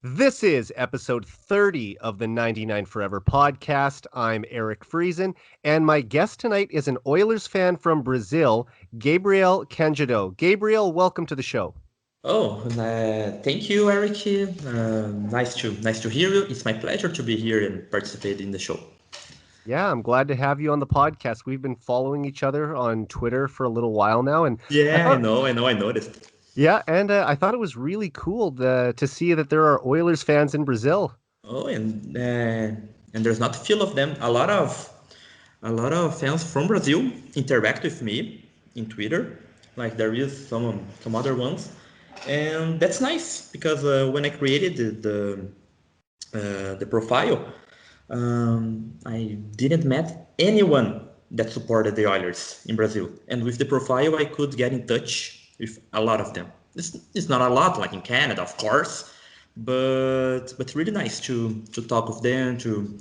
This is episode 30 of the 99 Forever podcast. I'm Eric Friesen, and my guest tonight is an Oilers fan from Brazil, Gabriel Candido. Gabriel, welcome to the show. Thank you, Eric. Nice to hear you. It's my pleasure to be here and participate in the show. Yeah, I'm glad to have you on the podcast. We've been following each other on Twitter for a little while now, and I Yeah, I thought, know, I know, I noticed. I thought it was really cool to see that there are Oilers fans in Brazil. And there's not a few of them. A lot of fans from Brazil interact with me in Twitter. Like there is some other ones, and that's nice because when I created the profile, I didn't met anyone that supported the Oilers in Brazil. And with the profile, I could get in touch with a lot of them. It's not a lot like in Canada, of course, but really nice to talk with them, to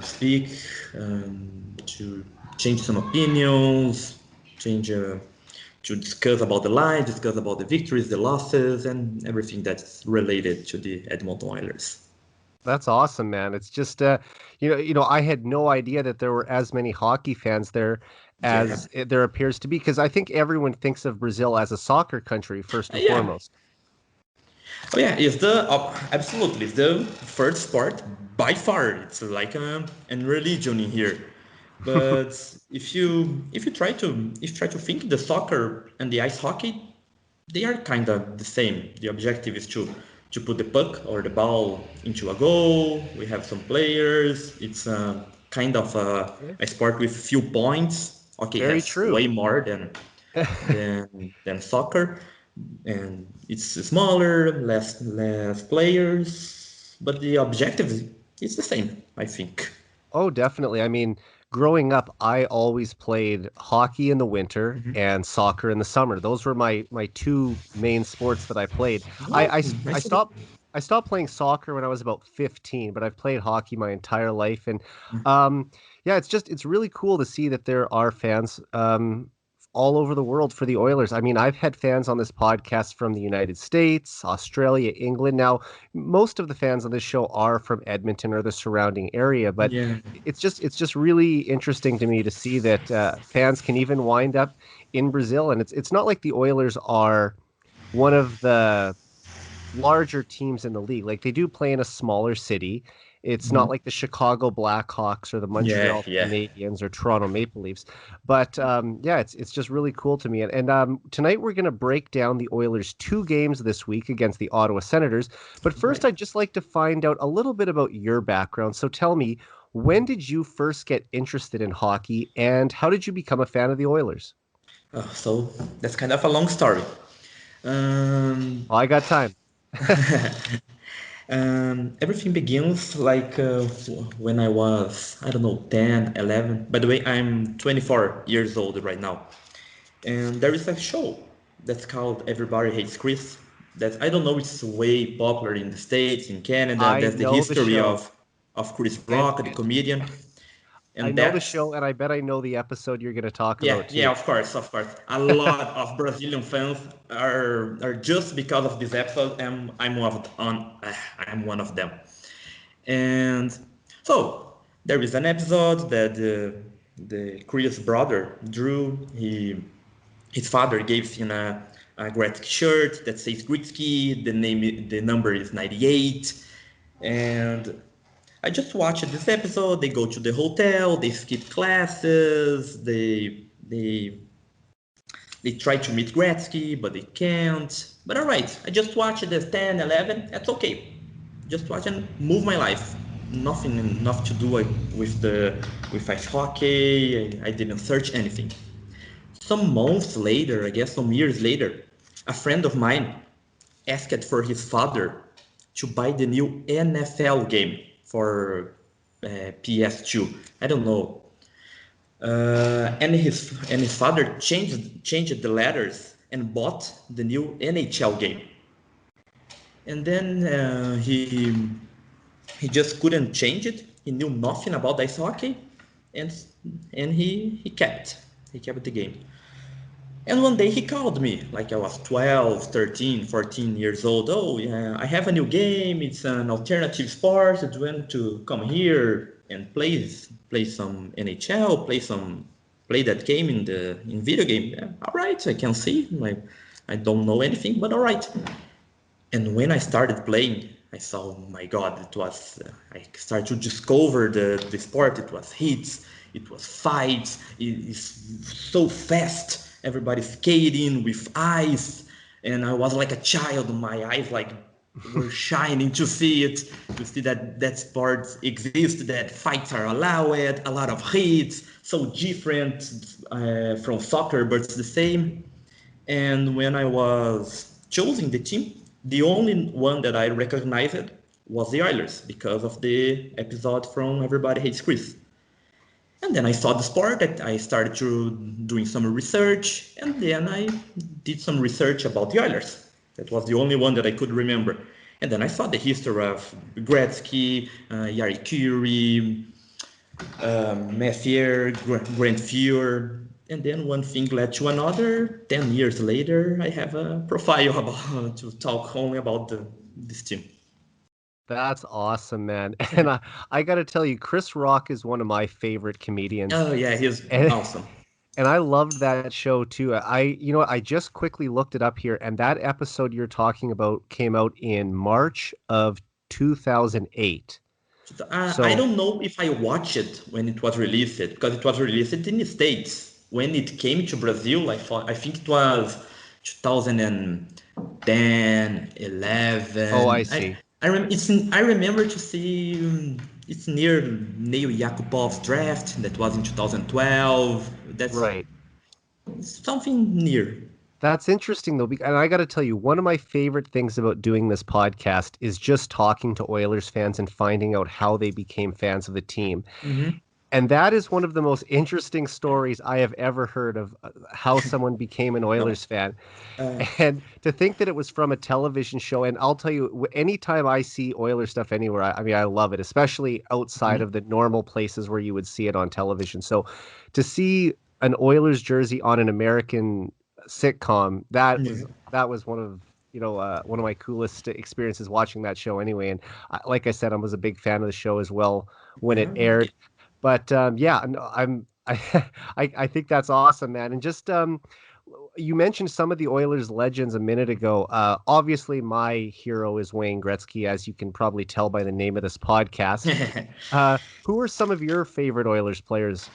speak, to change some opinions, change to discuss about the lines, discuss about the victories, the losses, and everything that's related to the Edmonton Oilers. That's awesome, man. It's just I had no idea that there were as many hockey fans there Yeah. as there appears to be, because I think everyone thinks of Brazil as a soccer country first and Yeah. foremost. Oh yeah, it's the absolutely it's the first sport by far. It's like a religion in here. But if you try to think the soccer and the ice hockey, they are kind of the same. The objective is to put the puck or the ball into a goal. We have some players. It's kind of Yeah, a sport with few points. Okay, very has true. way more than soccer, and it's smaller, less players, but the objective is the same, I think. Oh, definitely. I mean, growing up, I always played hockey in the winter Mhm. and soccer in the summer. Those were my two main sports that I played. I, Oh, I, I nice to stopped I stopped playing soccer when I was about 15, but I've played hockey my entire life. And hear. yeah, it's really cool to see that there are fans all over the world for the Oilers. I mean, I've had fans on this podcast from the United States, Australia, England. Now, most of the fans on this show are from Edmonton or the surrounding area, but Yeah. it's just really interesting to me to see that fans can even wind up in Brazil, and it's not like the Oilers are one of the larger teams in the league. Like they do play in a smaller city. It's not Mhm. like the Chicago Blackhawks or the Yeah, Montreal yeah. Canadiens or Toronto Maple Leafs. But yeah, it's just really cool to me. And tonight we're going to break down the Oilers' two games this week against the Ottawa Senators. But first, Right. I'd just like to find out a little bit about your background. So tell me, when did you first get interested in hockey, and how did you become a fan of the Oilers? So that's kind of a long story. Um, Well, I got time. Everything begins like when I was, I don't know, 10, 11. By the way, I'm 24 years old right now. And there is a show that's called Everybody Hates Chris. That I don't know, it's way popular in the States, in Canada. I That's the know the history show, of Chris and Rock, the comedian. I And know the that's show, and I bet I know the episode you're going to talk yeah, about yeah, too. of course, of course. A lot of Brazilian fans are just because of this episode, and I'm one of them. And so there is an episode that the Chris brother Drew, his father gave him a Gretzky shirt that says Gretzky. The number is 98, and I just watched this episode. They go to the hotel, they skip classes, they try to meet Gretzky, but they can't. But all right, I just watched the 10, 11. That's okay. Just watch and move my life. Nothing enough to do with ice hockey. I didn't search anything. Some months later, I guess some years later, a friend of mine asked for his father to buy the new NFL game for PS2. I don't know. And his father changed the letters and bought the new NHL game. And then he just couldn't change it. He knew nothing about ice hockey, and and he kept the game. And one day he called me, like I was 12, 13, 14 years old. Oh, yeah, I have a new game. It's an alternative sport. Do you want to come here and play some NHL, play that game in video game? Yeah, all right, I can see. Like, I don't know anything, but all right. And when I started playing, I saw, oh my God, it was, I started to discover the sport. It was hits, it was fights, it's so fast. Everybody skating with ice. And I was like a child, my eyes like were shining to see it, to see that sport exists, that fights are allowed, a lot of hits, so different from soccer, but it's the same. And when I was choosing the team, the only one that I recognized was the Oilers because of the episode from Everybody Hates Chris. And then I saw the sport, that I started to doing some research, and then I did some research about the Oilers. That was the only one that I could remember. And then I saw the history of Gretzky, Yari Curie, Messier, Grant Fuhr, and then one thing led to another. 10 years later, I have a profile about to talk only about this team. That's awesome, man. And I got to tell you, Chris Rock is one of my favorite comedians. Oh yeah, he's And awesome. and I loved that show too. You know what, I just quickly looked it up here, and that episode you're talking about came out in March of 2008. I So, don't know if I watched it when it was released because it was released in the States. When it came to Brazil, I think it was 2010, oh, I 11. see. I remember to see it's near Neil Yakupov's draft that was in 2012. That's Right. something near. That's interesting though, and I got to tell you, one of my favorite things about doing this podcast is just talking to Oilers fans and finding out how they became fans of the team. Hmm. And that is one of the most interesting stories I have ever heard of how someone became an No. Oilers fan. Uh, And to think that it was from a television show, and I'll tell you, anytime I see Oilers stuff anywhere, I mean, I love it, especially outside of mhm. the normal places where you would see it on television. So to see an Oilers jersey on an American sitcom, Yeah. that was one of my coolest experiences watching that show anyway. And like I said, I was a big fan of the show as well when it Yeah. aired. But yeah, no, I think that's awesome, man. And just you mentioned some of the Oilers legends a minute ago. Obviously, my hero is Wayne Gretzky, as you can probably tell by the name of this podcast. Who are some of your favorite Oilers players?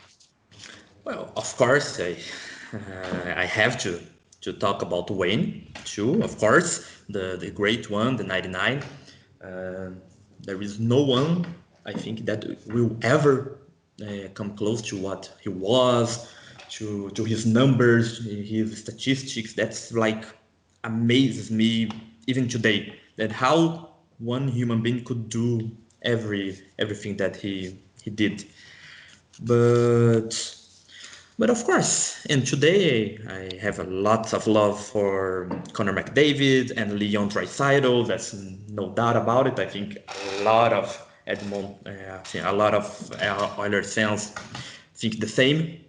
Well, of course, I have to talk about Wayne too. Of course, the great one, the 99. Uh, there is no one I think that will ever come close to what he was, to his numbers, his statistics. That's like amazes me even today. That how one human being could do everything that he did. But but of course, and today I have a lot of love for Connor McDavid and Leon Draisaitl. That's no doubt about it. I think a lot of a lot of Oilers fans think the same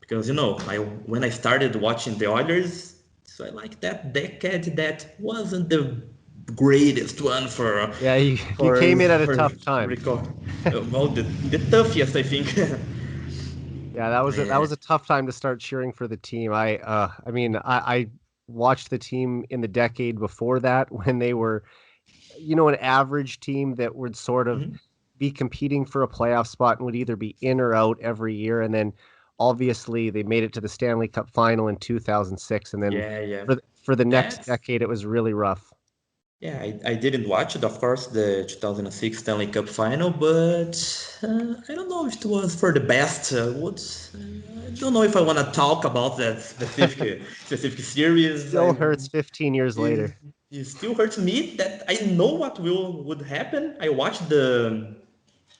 because I when I started watching the Oilers, so I like that decade that wasn't the greatest one Yeah, you for came in at a for tough time. record. Well, the toughest I think. Yeah, that was a tough time to start cheering for the team. I mean, I watched the team in the decade before that when they were, an average team that would sort of Mhm. be competing for a playoff spot and would either be in or out every year. And then obviously they made it to the Stanley Cup final in 2006. And then Yeah, yeah. for the next That's decade, it was really rough. yeah. I didn't watch it, of course, the 2006 Stanley Cup final, but I don't know if it was for the best. I don't know if I want to talk about that specific series. Still hurts 15 years It, later. it still hurts me that I know what would happen. I watched the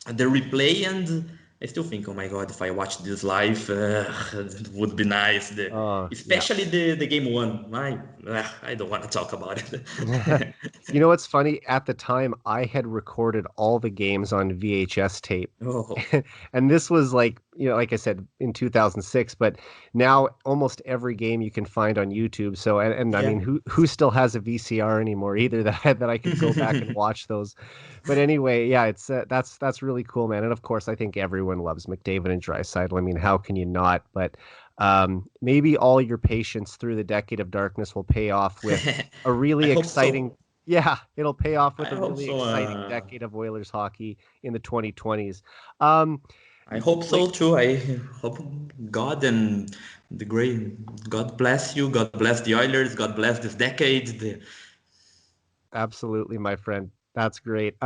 replay and I still think, oh my god, if I watch this live, it would be nice. Yeah. Especially the game one. I don't want to talk about it. You know what's funny? At the time, I had recorded all the games on VHS tape. Oh, And this was like, like I said, in 2006, but now almost every game you can find on YouTube. So, and I yeah. mean, who still has a VCR anymore either that I could go back and watch those. But anyway, yeah, it's that's really cool, man. And of course, I think everyone loves McDavid and Draisaitl. I mean, how can you not? But maybe all your patience through the decade of darkness will pay off with a I really hope so. exciting. Yeah, it'll pay off with I a hope really so. exciting decade of Oilers hockey in the 2020s. Um, I hope like so too. I hope God and the great God bless you. God bless the Oilers. God bless this decade. Absolutely, my friend. That's great.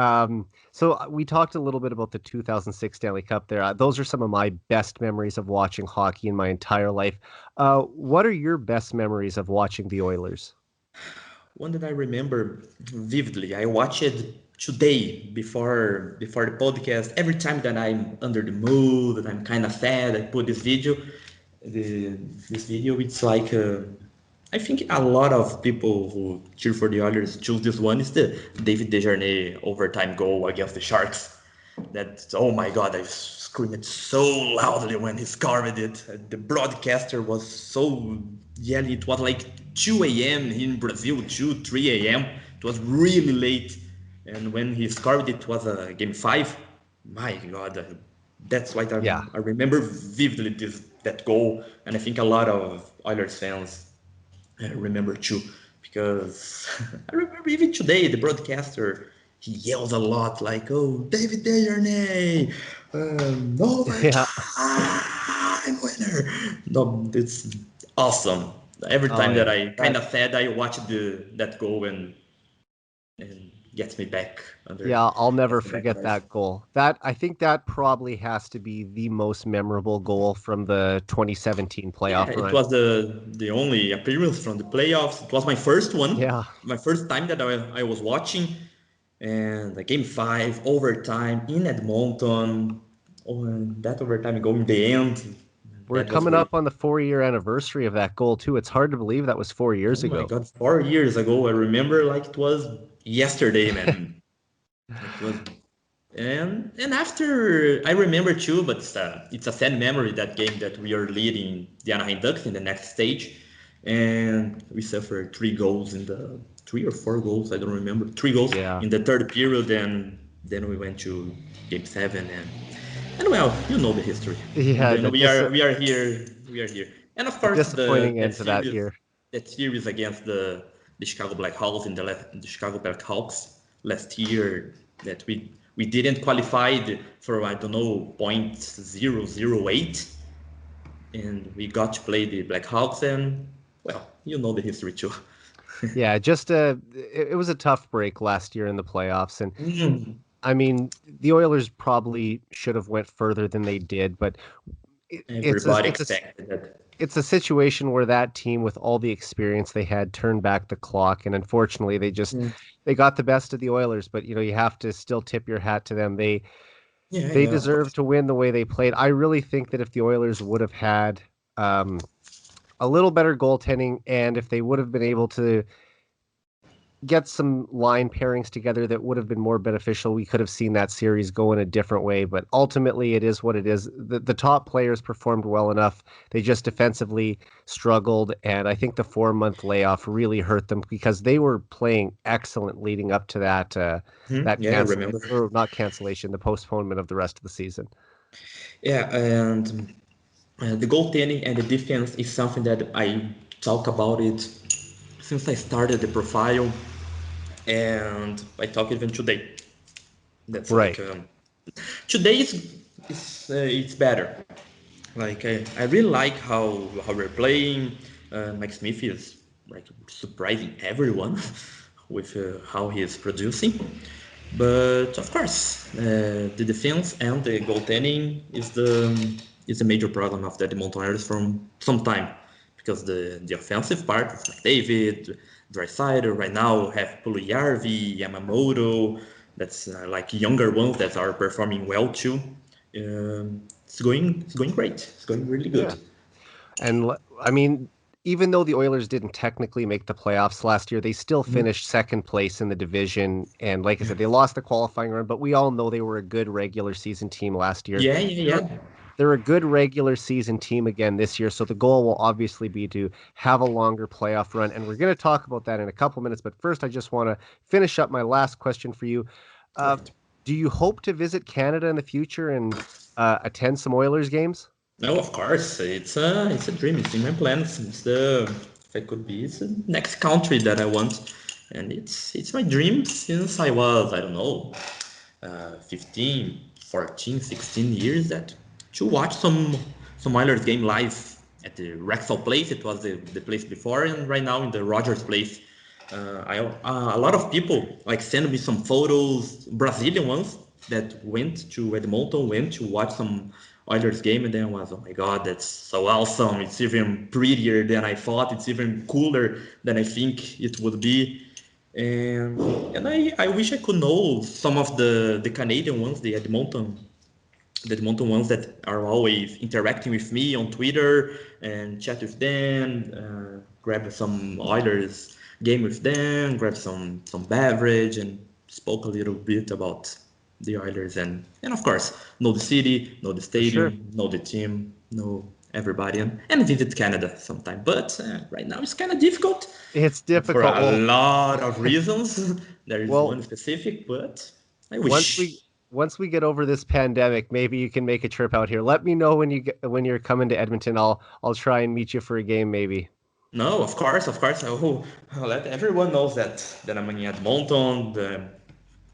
So we talked a little bit about the 2006 Stanley Cup there. Those are some of my best memories of watching hockey in my entire life. What are your best memories of watching the Oilers? One that I remember vividly. I watched it today before the podcast. Every time that I'm under the mood, that I'm kind of sad, I put this video. The this video, it's like I think a lot of people who cheer for the Oilers choose this one. Is the David Desharnais overtime goal against the Sharks. That, oh my God, I screamed so loudly when he scored it. The broadcaster was so yelling. It was like 2 a.m. in Brazil, 2, 3 a.m. It was really late. And when he scored it, was a game five. My God, that's why Yeah, I remember vividly that goal. And I think a lot of Oilers fans remember too, because I remember even today the broadcaster he yells a lot like, "Oh, David Desharnais, yeah. overtime winner!" No, it's awesome. Every Oh time that yeah. I kind That of sad, I watch that goal and gets me back Yeah, I'll never gets me back on forget earth. that goal. That I think that probably has to be the most memorable goal from the 2017 Yeah, playoff it run. was the only appearance from the playoffs. It was my first one, Yeah. my first time that I was watching, and the game five overtime in Edmonton. Oh, and that overtime goal in the end, We're that was coming great. up on the 4-year anniversary of that goal too. It's hard to believe that was 4 years Oh my ago. God, 4 years ago, I remember like it was yesterday, man. It was, and after I remember too, but it's a sad memory that game that we are leading the Anaheim Ducks in the next stage, and we suffered 3 goals in the 3 or 4 goals, I don't remember, 3 goals Yeah. in the third period, and then we went to game seven, and well, you know the history, and Yeah, then we are here, and of a course disappointing end to that year. that series against the Chicago Blackhawks the Chicago Blackhawks last year that we didn't qualify for I don't know 0.008 and we got to play the Blackhawks and well you know the history too. Yeah, it was a tough break last year in the playoffs, and Mm, I mean the Oilers probably should have went further than they did, but everybody expected that. it's a situation where that team with all the experience they had turned back the clock, and unfortunately Mm, they got the best of the Oilers, but you have to still tip your hat to them. yeah, They yeah, of deserve course. to win the way they played. I really think that if the Oilers would have had um, a little better goaltending, and if they would have been able to get some line pairings together that would have been more beneficial, we could have seen that series go in a different way. But ultimately, it is what it is. The top players performed well enough. They just defensively struggled, and I think the 4-month layoff really hurt them because they were playing excellent leading up to that Yeah, I remember. cancellation, or not cancellation, the postponement of the rest of the season. Yeah, and the goaltending and the defense is something that I talk about it since I started the profile, and I talk even today. That's like Right. today it's better. Like I really like how we're playing. Mike Smith is like surprising everyone with how he is producing. But of course, the defense and the goaltending is the major problem of the Edmonton Oilers from some time because the offensive part is like David, Draisaitl. Right now have Pulujärvi, Yamamoto. That's like younger ones that are performing well too. It's going great. It's going really good. Yeah. And I mean, even though the Oilers didn't technically make the playoffs last year, they still Mhm. finished second place in the division. And like I said, they lost the qualifying run, but we all know they were a good regular season team last year. Yeah, yeah, They're, yeah. they're a good regular season team again this year. So the goal will obviously be to have a longer playoff run. And we're going to talk about that in a couple minutes. But first, I just want to finish up my last question for you. Uh, Perfect. do you hope to visit Canada in the future and attend some Oilers games? No, of course, it's a dream. It's in my plans. It's the if I could be, it's the next country that I want, and it's my dream since I was, I don't know, 15, 14, 16 years that to watch some Oilers game live at the Rexall place. It was the place before, and right now in the Rogers place. A lot of people like send me some photos, Brazilian ones that went to Edmonton, went to watch some Oilers game, and then was, oh my God, that's so awesome! It's even prettier than I thought. It's even cooler than I think it would be. And I wish I could know some of the Canadian ones, the Edmonton ones that are always interacting with me on Twitter and chat with them, grab some Oilers game with them, grab some beverage, and spoke a little bit about the Oilers and of course know the city, know the For sure. stadium, know the team, know everybody, and visit Canada sometime. But right now it's kind of difficult It's for difficult. a lot of reasons. There is one Well, specific, but I once we wish. once we get over this pandemic, maybe you can make a trip out here. Let me know when you're coming to Edmonton. I'll try and meet you for a game, maybe. No, of course, of course. I'll let everyone knows that I'm in Edmonton.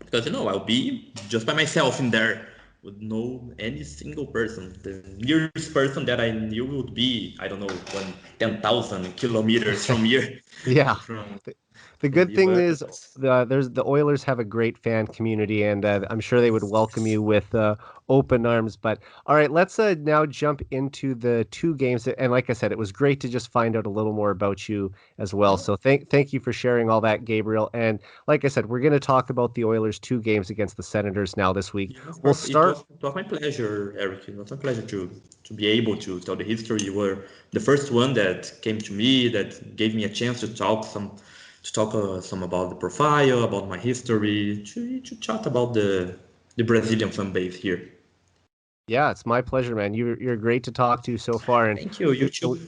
Because I'll be just by myself in there, would know any single person. The nearest person that I knew would be, I don't know, 10,000 kilometers from here, Yeah. from The, the from good me. thing But is the Oilers have a great fan community, and I'm sure they would welcome you with open arms. But all right, let's now jump into the two games. And like I said, it was great to just find out a little more about you as well. no, So thank you for sharing all that, Gabriel. And like I said, we're going to talk about the Oilers' two games against the Senators now this week. yeah, of We'll course, it start. was my pleasure, Eric. It was my pleasure to be able to tell the history. You were the first one that came to me that gave me a chance to talk some about the profile, about my history, to chat about the Brazilian fan base here. Yeah, it's my pleasure, man. You're great to talk to so far, and Thank you. You we too.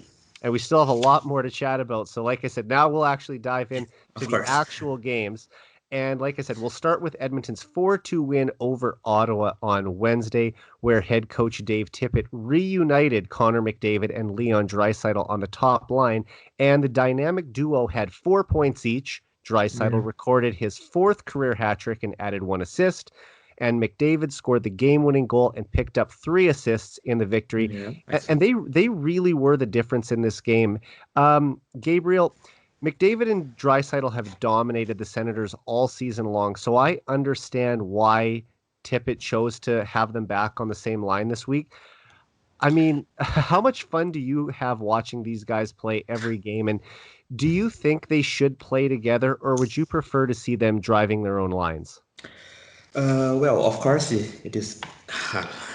and we still have a lot more to chat about. So, like I said, now we'll actually dive in to Of the course. actual games. And like I said, we'll start with Edmonton's 4-2 win over Ottawa on Wednesday, where head coach Dave Tippett reunited Connor McDavid and Leon Draisaitl on the top line, and the dynamic duo had 4 points each. Yeah. Draisaitl recorded his fourth career hat trick and added one assist, and McDavid scored the game-winning goal and picked up 3 assists in the victory. Yeah. And they really were the difference in this game. Gabriel, McDavid and Draisaitl have dominated the Senators all season long, so I understand why Tippett chose to have them back on the same line this week. I mean, how much fun do you have watching these guys play every game? And do you think they should play together, or would you prefer to see them driving their own lines? Well, of course, it is.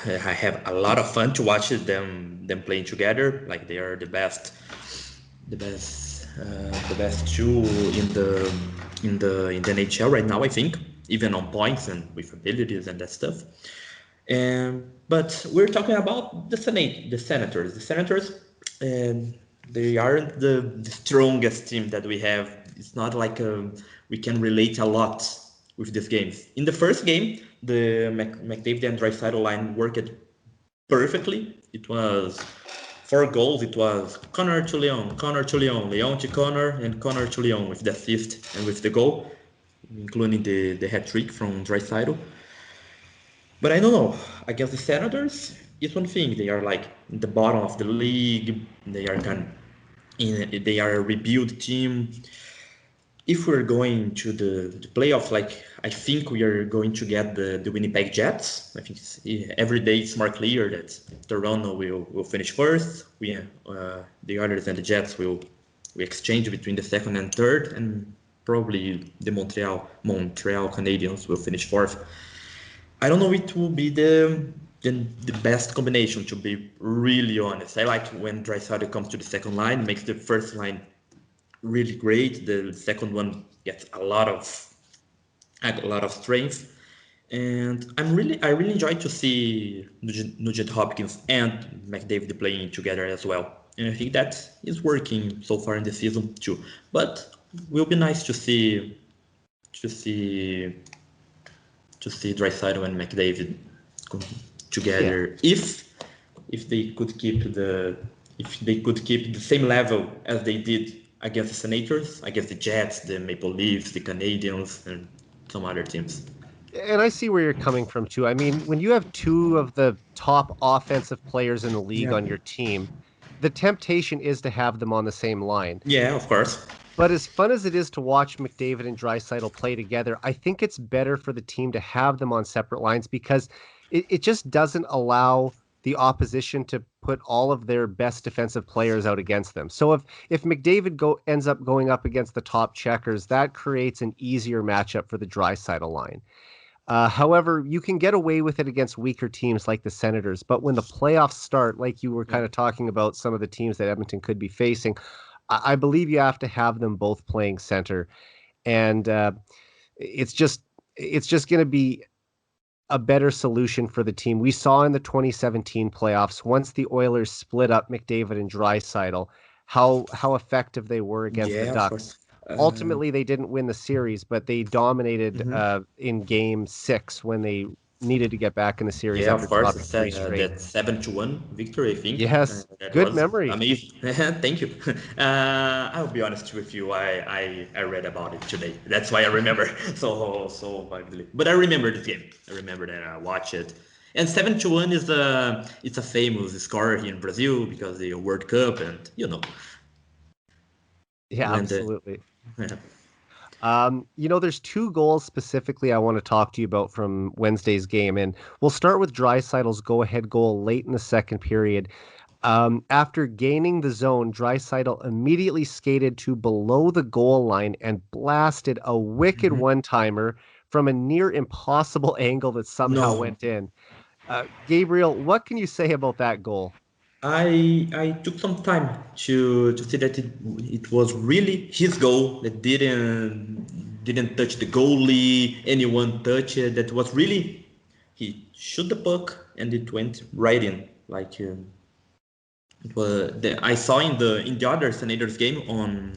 I have a lot of fun to watch them playing together. Like they are the best two in the NHL right now. I think even on points and with abilities and that stuff. But we're talking about the Senators. The Senators, um, they aren't the strongest team that we have. It's not like we can relate a lot with these games. In the first game, the McDavid and Draisaitl line worked perfectly. It was 4 goals. It was Connor to Leon, Leon to Connor, and Connor to Leon with the assist and with the goal, including the hat trick from Draisaitl. But I don't know. Against the Senators, it's one thing. They are like in the bottom of the league. They are a rebuild team. If we're going to the playoffs, like I think we are going to get the Winnipeg Jets. I think every day it's more clear that Toronto will finish first. The others and the Jets we exchange between the second and third, and probably the Montreal Canadiens will finish fourth. I don't know it will be the best combination, to be really honest. I like when Draisaitl comes to the second line, makes the first line really great. The second one gets a lot of strength. And I really enjoy to see Nugent Hopkins and McDavid playing together as well. And I think that is working so far in the season too. But will be nice to see Draisaitl and McDavid Yeah. together if they could keep the same level as they did against the Senators, against the Jets, the Maple Leafs, the Canadians, and some other teams. And I see where you're coming from too. I mean, when you have two of the top offensive players in the league Yeah. on your team, the temptation is to have them on the same line. Yeah, of course. But as fun as it is to watch McDavid and Draisaitl play together, I think it's better for the team to have them on separate lines because it just doesn't allow the opposition to put all of their best defensive players out against them. So if McDavid ends up going up against the top checkers, that creates an easier matchup for the Draisaitl line. However, you can get away with it against weaker teams like the Senators, but when the playoffs start, like you were kind of talking about some of the teams that Edmonton could be facing, I believe you have to have them both playing center, and it's just going to be a better solution for the team. We saw in the 2017 playoffs, once the Oilers split up McDavid and Draisaitl, how effective they were against the Yeah, of Ducks. course. Ultimately, they didn't win the series, but they dominated Mhm. in Game 6 when they needed to get back in the series Yeah, of after course. dropping It's three straight. that 7-1 victory, I think. Yes, That good was memory. amazing. Thank you. I'll be honest with you. I read about it today. That's why I remember so vividly. But I remember the game. I remember that I watched it. And 7-1 it's a famous score here in Brazil because the World Cup and Yeah, when the absolutely. There's two goals specifically I want to talk to you about from Wednesday's game, and we'll start with Draisaitl's go-ahead goal late in the second period. After gaining the zone, Draisaitl immediately skated to below the goal line and blasted a wicked Mhm. one-timer from a near impossible angle that somehow No. went in. Gabriel, what can you say about that goal? I took some time to see that it was really his goal that didn't touch the goalie, anyone touched it. That was really he shot the puck and it went right in. Like it was I saw in the other Senators game on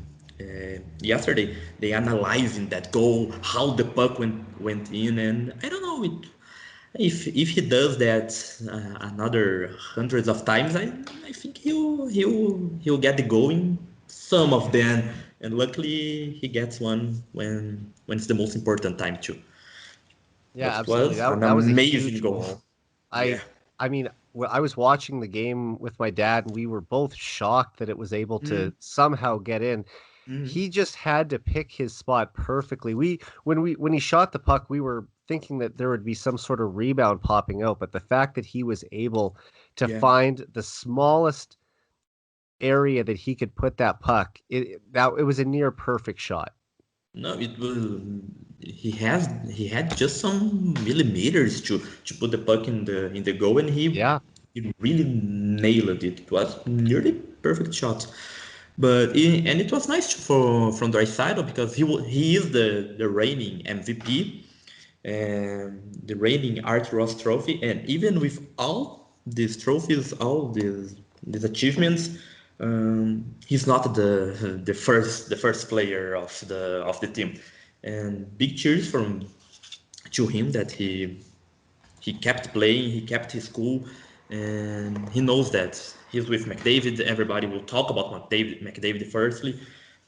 yesterday. They analyzing that goal, how the puck went in, and I don't know it. If he does that another hundreds of times, I think he'll get the goal in some of them, and luckily he gets one when it's the most important time too. Yeah, But it absolutely. was an That was a amazing huge goal. goal. Yeah. I mean, I was watching the game with my dad, and we were both shocked that it was able to Mm, somehow get in. mm, He just had to pick his spot perfectly. When he shot the puck, we were thinking that there would be some sort of rebound popping out, but the fact that he was able to yeah. find the smallest area that he could put that puck, it was a near perfect shot. No, it was he had just some millimeters to put the puck in the goal, and he Yeah. he really nailed it. It was nearly perfect shot. And it was nice from Draisaitl because he is the reigning MVP and the reigning Art Ross Trophy, and even with all these trophies, all these achievements, he's not the first player of the team. And big cheers from to him that he kept playing, he kept his cool, and he knows that he's with McDavid. Everybody will talk about McDavid firstly,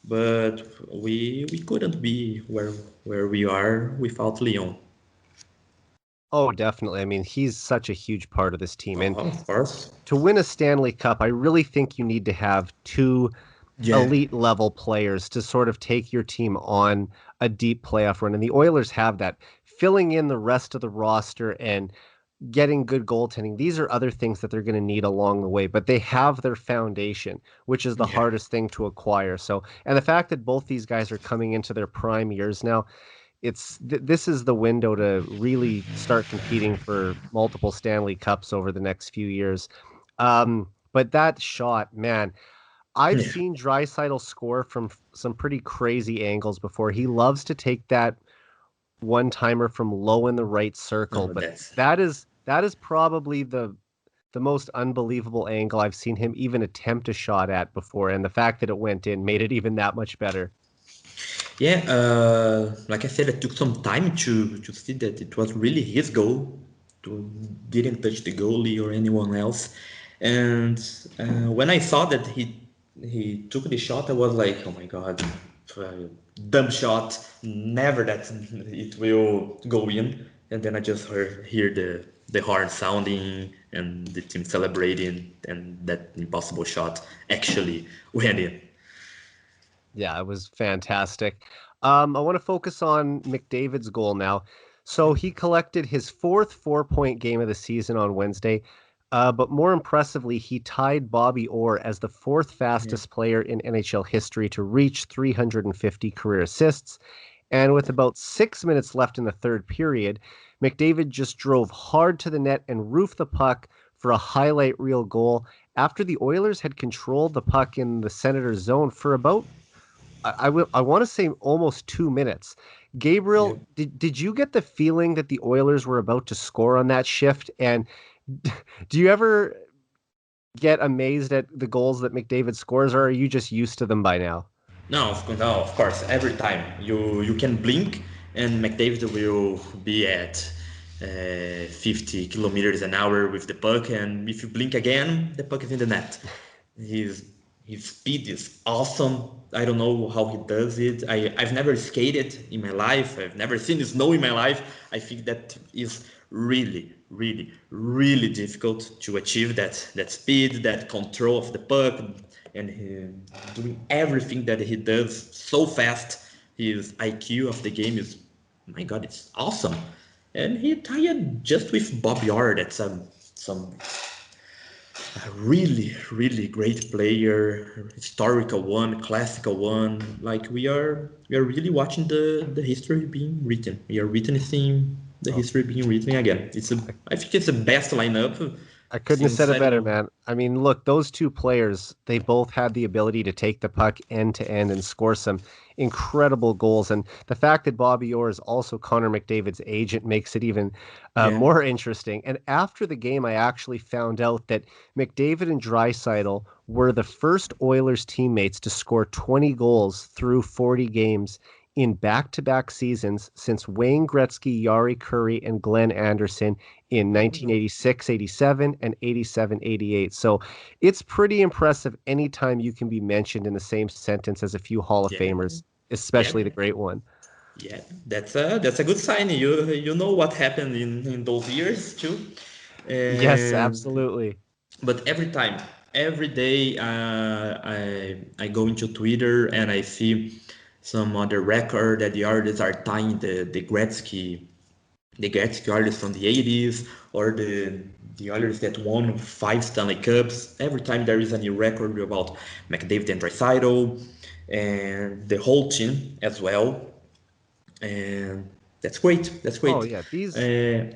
but we couldn't be where we are without Leon. Oh, definitely. I mean, he's such a huge part of this team. And Of course. to win a Stanley Cup, I really think you need to have two Yeah. elite level players to sort of take your team on a deep playoff run. And the Oilers have that. Filling in the rest of the roster and getting good goaltending, these are other things that they're going to need along the way, but they have their foundation, which is the Yeah. hardest thing to acquire. So, and the fact that both these guys are coming into their prime years now, this is the window to really start competing for multiple Stanley Cups over the next few years. But that shot, man, I've Yeah. seen Draisaitl score from some pretty crazy angles before. He loves to take that one timer from low in the right circle, No, but that's that is probably the most unbelievable angle I've seen him even attempt a shot at before, and the fact that it went in made it even that much better. yeah. Like I said, it took some time to see that it was really his goal. To didn't touch the goalie or anyone else. And when I saw that he took the shot, I was like, oh my god, dumb shot. Never that it will go in. And then I just hear the horn sounding and the team celebrating, and that impossible shot actually went in. Yeah, it was fantastic. I want to focus on McDavid's goal now. So he collected his fourth 4-point game of the season on Wednesday, but more impressively, he tied Bobby Orr as the fourth Yeah. fastest player in NHL history to reach 350 career assists. And with about 6 minutes left in the third period, McDavid just drove hard to the net and roofed the puck for a highlight reel goal after the Oilers had controlled the puck in the Senators zone for about I want to say almost 2 minutes. Yeah. Gabriel, did you get the feeling that the Oilers were about to score on that shift? And do you ever get amazed at the goals that McDavid scores, or are you just used to them by now? No, of course. Every time you can blink, and McDavid will be at 50 kilometers an hour with the puck, and if you blink again, the puck is in the net. His his speed is awesome. I don't know how he does it. I've never skated in my life. I've never seen snow in my life. I think that is really, really, really difficult to achieve that speed, that control of the puck, and doing everything that he does so fast. His IQ of the game is, my God, it's awesome. And he tied just with Bob Orr. That's some a really, really great player, historical one, classical one. Like we are really watching the history being written. We are witnessing the Oh, history being written again. I think it's the best lineup I couldn't have said since it I don't better, know. man. I mean, look, those two players, they both had the ability to take the puck end to end and score some incredible goals. And the fact that Bobby Orr is also Connor McDavid's agent makes it even Yeah, more interesting. And after the game, I actually found out that McDavid and Draisaitl were the first Oilers teammates to score 20 goals through 40 games in back-to-back seasons since Wayne Gretzky, Yari Curry, and Glenn Anderson in 1986, 87, and 87, 88. So it's pretty impressive anytime you can be mentioned in the same sentence as a few Hall of yeah, Famers, yeah, especially the great one. yeah. That's a good sign. You know what happened in those years too, Yes, and absolutely. but every time, every day, I go into Twitter and I see some other record that the artists are tying the Gretzky artists from the 80s, or the artists that won 5 Stanley Cups. Every time there is a new record about McDavid and Draisaitl and the whole team as well, and that's great. That's Oh great. yeah, Uh,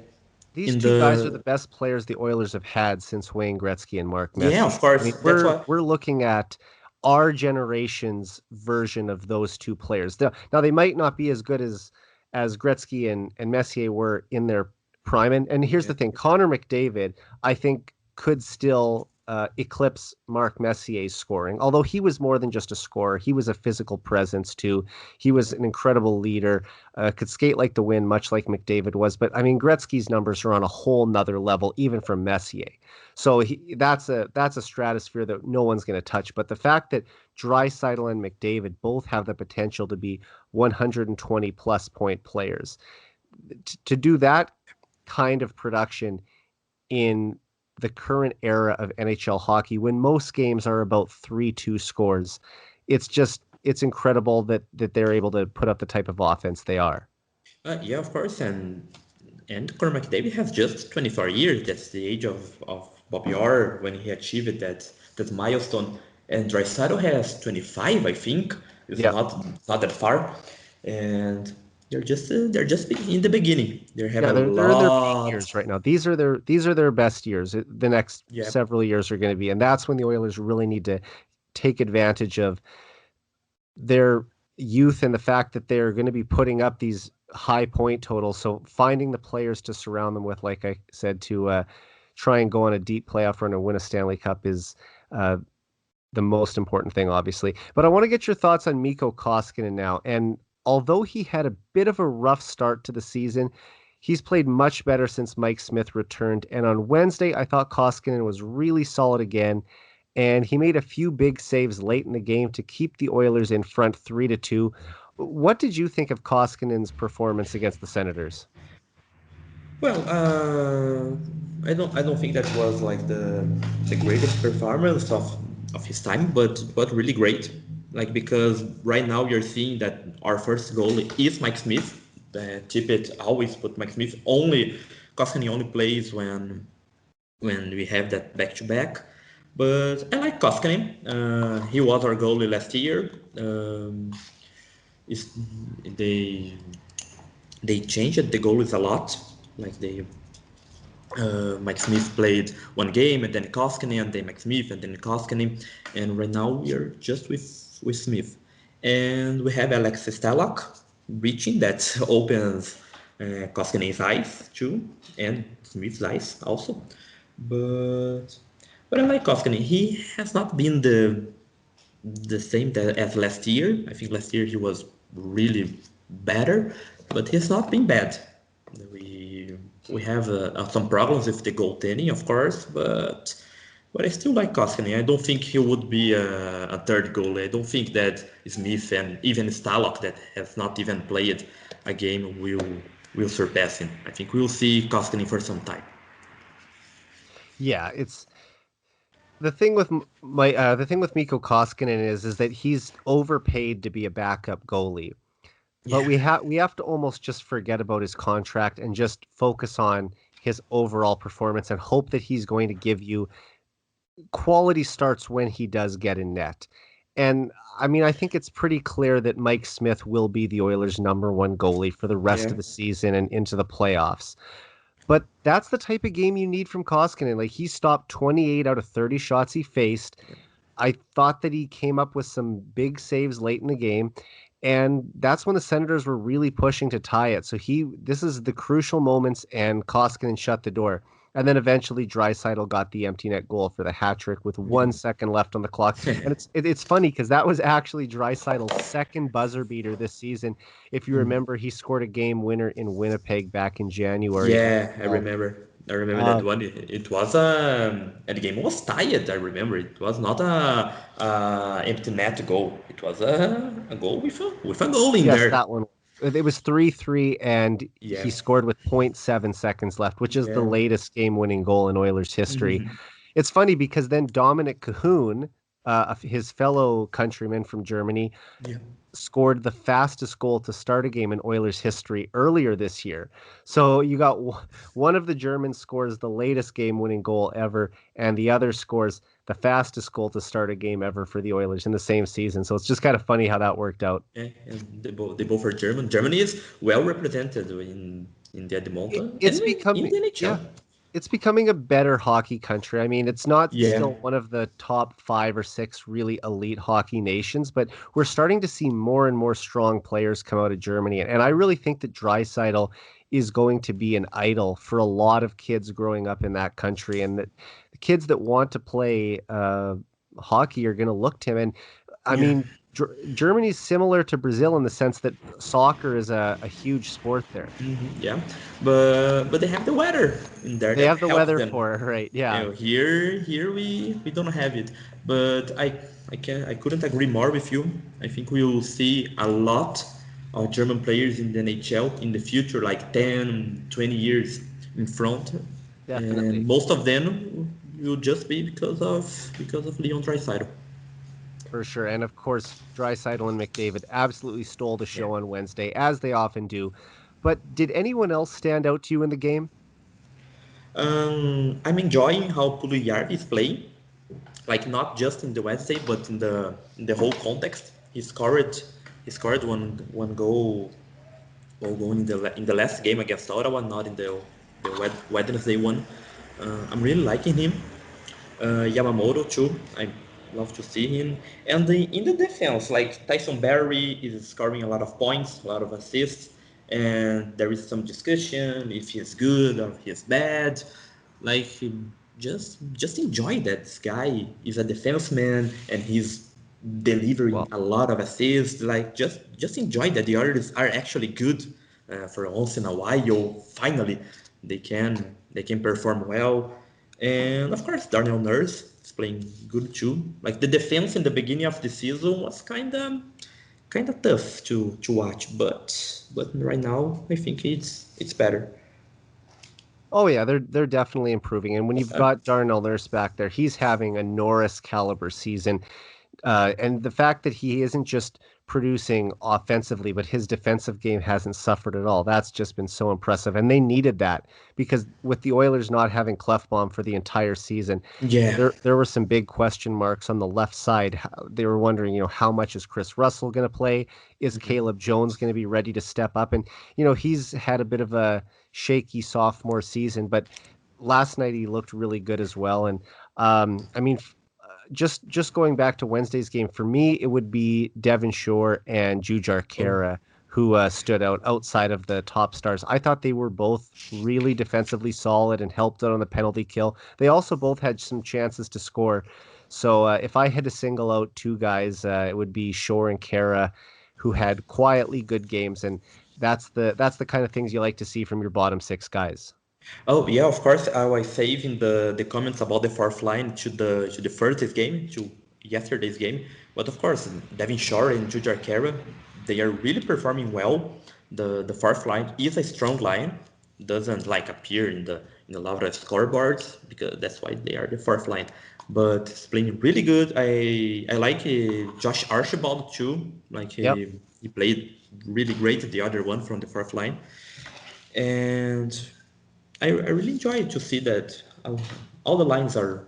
these in two guys are the the best players the Oilers have had since Wayne Gretzky and Mark Yeah, Messier. of I mean, course. That's we're why. we're looking at our generation's version of those two players. Now they might not be as good as Gretzky and Messier were in their prime. And here's Yeah. the thing: Connor McDavid, I think, could still eclipse Mark Messier's scoring. Although he was more than just a scorer, he was a physical presence too. He was an incredible leader, could skate like the wind, much like McDavid was. But I mean, Gretzky's numbers are on a whole nother level, even from Messier. So that's a stratosphere that no one's going to touch. But the fact that Draisaitl and McDavid both have the potential to be 120 plus point players, to do that kind of production in the current era of NHL hockey, when most games are about 3-2 scores, it's incredible that they're able to put up the type of offense they are. Yeah, of course. And Conor McDavid has just 24 years. That's the age of Bobby Orr when he achieved that milestone. And Draisaitl has 25, I think. It's Yeah. not that far. And they're just in the beginning. They have Yeah, a they're in their peak lot. years right now. These are their best years. The next Yeah. several years are going to be, and that's when the Oilers really need to take advantage of their youth and the fact that they're going to be putting up these high point totals. So finding the players to surround them with, like I said, to try and go on a deep playoff run and win a Stanley Cup is uh, the most important thing, obviously. But I want to get your thoughts on Mikko Koskinen now. And although he had a bit of a rough start to the season, he's played much better since Mike Smith returned. And on Wednesday, I thought Koskinen was really solid again. And he made a few big saves late in the game to keep the Oilers in front 3-2. What did you think of Koskinen's performance against the Senators? Well, I don't think that was like the greatest performance of his time, but really great. Like because right now you're seeing that our first goal is Mike Smith. The Tippett always put Mike Smith only. Koskinen only plays when we have that back to back. But I like Koskinen. He was our goalie last year. Is they they changed the goalies a lot. Like Mike Smith played one game and then Koskinen and then Mike Smith and then Koskinen, and right now we are just with Smith, and we have Alex Stelak reaching that opens Koskinen's eyes too and Smith's eyes also, but I like Koskinen. He has not been the same as last year. I think last year he was really better, but he's not been bad. We we have some problems with the goaltending, of course, but I still like Koskinen. I don't think he would be a third goalie. I don't think that Smith and even Stalock, that has not even played a game, will surpass him. I think we'll see Koskinen for some time. Yeah, it's the thing with Mikko Koskinen is that he's overpaid to be a backup goalie. But Yeah, we have to almost just forget about his contract and just focus on his overall performance and hope that he's going to give you quality starts when he does get in net. And I mean, I think it's pretty clear that Mike Smith will be the Oilers' number one goalie for the rest yeah, of the season and into the playoffs. But that's the type of game you need from Koskinen. Like he stopped 28 out of 30 shots he faced. I thought that he came up with some big saves late in the game, and that's when the Senators were really pushing to tie it. So this is the crucial moments, and Koskinen shut the door. And then eventually Draisaitl got the empty net goal for the hat trick with yeah. 1 second left on the clock. And it's funny because that was actually Draisaitl's second buzzer beater this season. If you remember, he scored a game winner in Winnipeg back in January as Yeah, I well. remember. I remember Uh, that one. It was and the game was tied. I remember it was not a empty net goal. It was a goal with a goal in Yes, there. that one. It was 3-3, and Yeah, he scored with point 0.7 seconds left, which is the yeah. latest game-winning goal in Oilers history. Mhm. It's funny because then Dominic Cahoon, his fellow countryman from Germany, Yeah. scored the fastest goal to start a game in Oilers history earlier this year. So you got one of the Germans scores the latest game-winning goal ever, and the other scores the fastest goal to start a game ever for the Oilers in the same season. So it's just kind of funny how that worked out. Yeah, and they both are German. Germany is well represented in the Edmonton and It's in becoming, the NHL. yeah, it's becoming a better hockey country. I mean, it's not Yeah, still one of the top 5 or 6 really elite hockey nations, but we're starting to see more and more strong players come out of Germany. And I really think that Draisaitl is going to be an idol for a lot of kids growing up in that country, and that the kids that want to play hockey are going to look to him. And I yeah. mean, Germany's similar to Brazil in the sense that soccer is a huge sport there. Yeah, but they have the weather in there They that have the helps weather them. for it, right? Yeah, Here we don't have it, but I couldn't agree more with you. I think we will see a lot of German players in the NHL in the future, like 10, 20 years in front, and definitely, most of them will just be because of Leon Draisaitl. for sure. And of course, Draisaitl and McDavid absolutely stole the Yeah. show on Wednesday, as they often do. But did anyone else stand out to you in the game? I'm enjoying how Puljujarvi is playing, like not just in the Wednesday, but in the whole context. He scored one goal well, going in the last game against Ottawa, not in the Wednesday one. I'm really liking him. Yamamoto too. I love to see him. And in the defense, like Tyson Barrie is scoring a lot of points, a lot of assists, and there is some discussion if he's good or he's bad. Like just enjoy that this guy is a defenseman and he's delivering Well, a lot of assists. Like just enjoy that the others are actually good for once in a while. Finally, they can perform well. And of course, Darnell Nurse is playing good too. Like the defense in the beginning of the season was kind of tough to watch, but right now I think it's better. oh yeah, they're definitely improving. And when you've got Darnell Nurse back there, he's having a Norris caliber season. And the fact that he isn't just producing offensively, but his defensive game hasn't suffered at all. That's just been so impressive. And they needed that because with the Oilers not having Clefbaum for the entire season, Yeah. there were some big question marks on the left side. They were wondering, how much is Chris Russell going to play? Is Caleb Jones going to be ready to step up? And, he's had a bit of a shaky sophomore season, but last night he looked really good as well. And I mean, just going back to Wednesday's game, for me, it would be Devon Shore and Jujhar Oh, Khaira who stood out outside of the top stars. I thought they were both really defensively solid and helped out on the penalty kill. They also both had some chances to score. So if I had to single out two guys, it would be Shore and Khaira, who had quietly good games, and that's the kind of things you like to see from your bottom six guys. oh yeah, of course. I was saving the comments about the fourth line to the first game, to yesterday's game. But of course, Devin Shore and Jujhar Khaira, they are really performing well. The fourth line is a strong line. Doesn't like appear in the lot of scoreboards because that's why they are the fourth line. But it's playing really good. I like Josh Archibald too. Like Yep. he played really great. The other one from the fourth line. And I really enjoy to see that all the lines are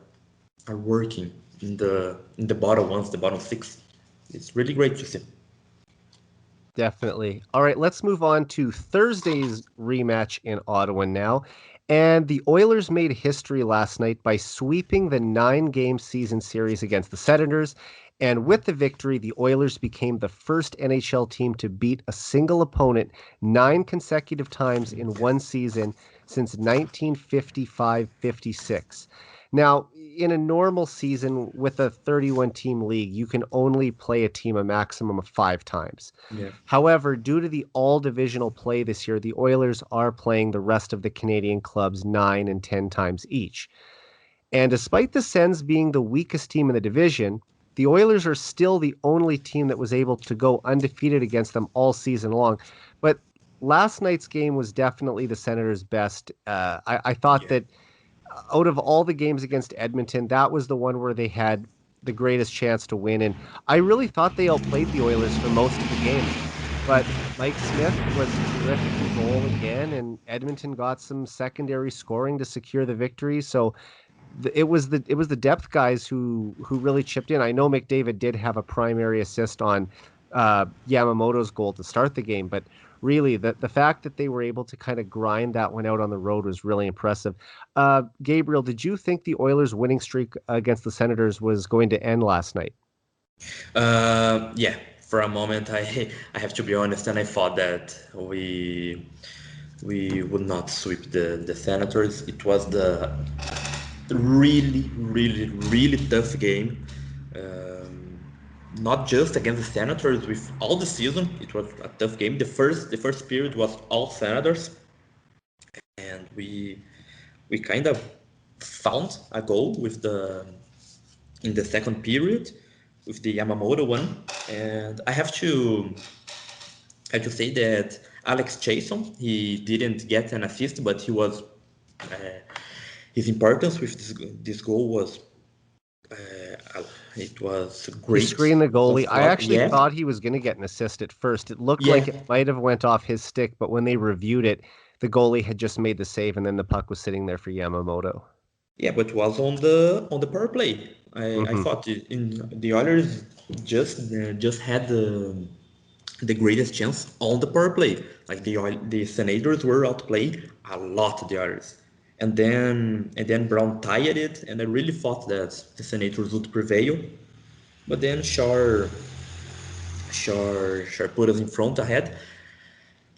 working in the bottom ones, the bottom six. It's really great to see. Definitely. All right, let's move on to Thursday's rematch in Ottawa now. And the Oilers made history last night by sweeping the 9-game season series against the Senators. And with the victory, the Oilers became the first NHL team to beat a single opponent 9 consecutive times in one season since 1955-56. Now, in a normal season with a 31-team league, you can only play a team a maximum of 5 times. Yeah. However, due to the all-divisional play this year, the Oilers are playing the rest of the Canadian clubs 9 and 10 times each. And despite the Sens being the weakest team in the division, the Oilers are still the only team that was able to go undefeated against them all season long. But last night's game was definitely the Senators' best. I thought Yeah. that out of all the games against Edmonton, that was the one where they had the greatest chance to win. And I really thought they outplayed the Oilers for most of the game. But Mike Smith was terrific in goal again, and Edmonton got some secondary scoring to secure the victory. So it was the depth guys who really chipped in. I know McDavid did have a primary assist on Yamamoto's goal to start the game, but really the fact that they were able to kind of grind that one out on the road was really impressive. Gabriel, did you think the Oilers' winning streak against the Senators was going to end last night? Yeah. For a moment, I have to be honest, and I thought that we would not sweep the Senators. It was the really, really, really tough game. Um, Not just against the Senators, with all the season, it was a tough game. The first period was all Senators, and we kind of found a goal with the in the second period with the Yamamoto one, and I have to say that Alex Chason, he didn't get an assist, but his importance with this goal was it was He great. screened the It was goalie. a I lot. actually Yeah, thought he was going to get an assist at first. It looked yeah, like it might have went off his stick, but when they reviewed it, the goalie had just made the save, and then the puck was sitting there for Yamamoto. yeah. But it was on the power play. I Hmm. thought in the others just had the greatest chance on the power play. Like the Senators were outplayed a lot the others. And then Brown tied it, and I really thought that the Senators would prevail. But then Shore put us in front ahead.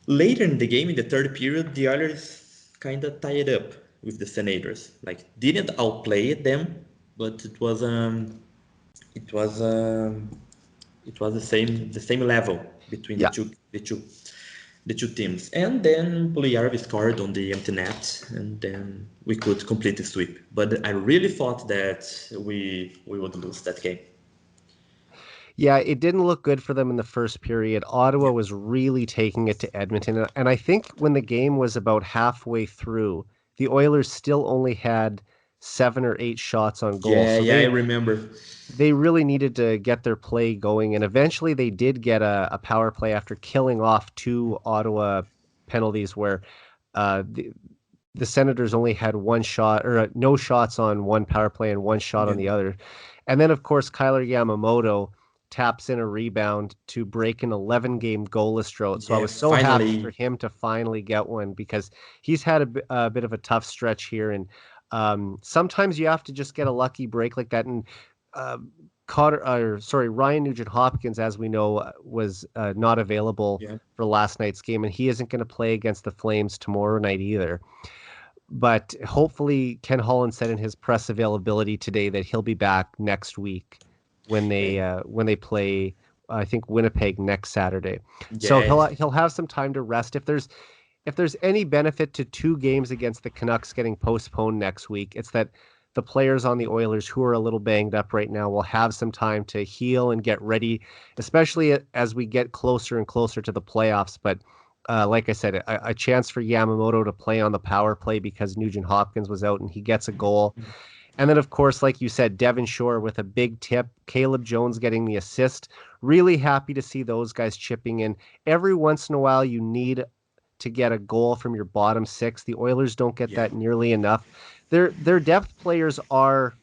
Later in the game, in the third period, the others kind of tied up with the Senators. Like didn't outplay them, but it was um, it was the same level between the Yeah. two teams. And then Puliarvi scored on the empty net, and then we could complete the sweep. But I really thought that we would lose that game. Yeah, it didn't look good for them in the first period. Ottawa Yeah. was really taking it to Edmonton. And I think when the game was about halfway through, the Oilers still only had 7 or 8 shots on goal. Yeah, So yeah, I they remember. they really needed to get their play going. And eventually they did get a power play after killing off 2 Ottawa penalties where uh, the, the Senators only had 1 shot or no shots on one power play and 1 shot on Yeah, the other. And then, of course, Kyler Yamamoto taps in a rebound to break an 11-game goalless drought. So I yeah, was so happy for finally. him to finally get one because he's had a bit of a tough stretch here. And sometimes you have to just get a lucky break like that. And uh, Ryan Nugent Hopkins, as we know, was not available Yeah. for last night's game, and he isn't going to play against the Flames tomorrow night either. But hopefully, Ken Holland said in his press availability today that he'll be back next week when they play, I think, Winnipeg next Saturday. So Yeah, he'll have some time to rest. If there's any benefit to 2 games against the Canucks getting postponed next week, it's that the players on the Oilers who are a little banged up right now will have some time to heal and get ready, especially as we get closer and closer to the playoffs. But like I said, a chance for Yamamoto to play on the power play because Nugent Hopkins was out and he gets a goal. And then, of course, like you said, Devon Shore with a big tip, Caleb Jones getting the assist. Really happy to see those guys chipping in. Every once in a while, you need to get a goal from your bottom six. The Oilers don't get yeah. that nearly enough. Their depth players are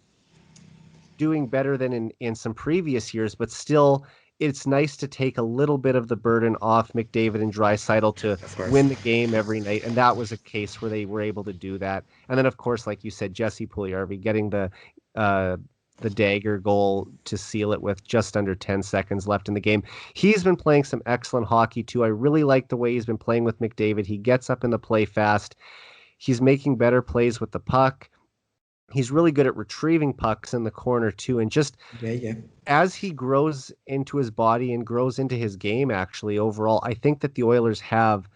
doing better than in some previous years, but still, it's nice to take a little bit of the burden off McDavid and Draisaitl to Of course. win the game every night, and that was a case where they were able to do that. And then, of course, like you said, Jesse Puljujärvi getting uh, the dagger goal to seal it with just under 10 seconds left in the game. He's been playing some excellent hockey too. I really like the way he's been playing with McDavid. He gets up in the play fast. He's making better plays with the puck. He's really good at retrieving pucks in the corner too, and just Yeah, yeah. as he grows into his body and grows into his game, actually, overall, I think that the Oilers have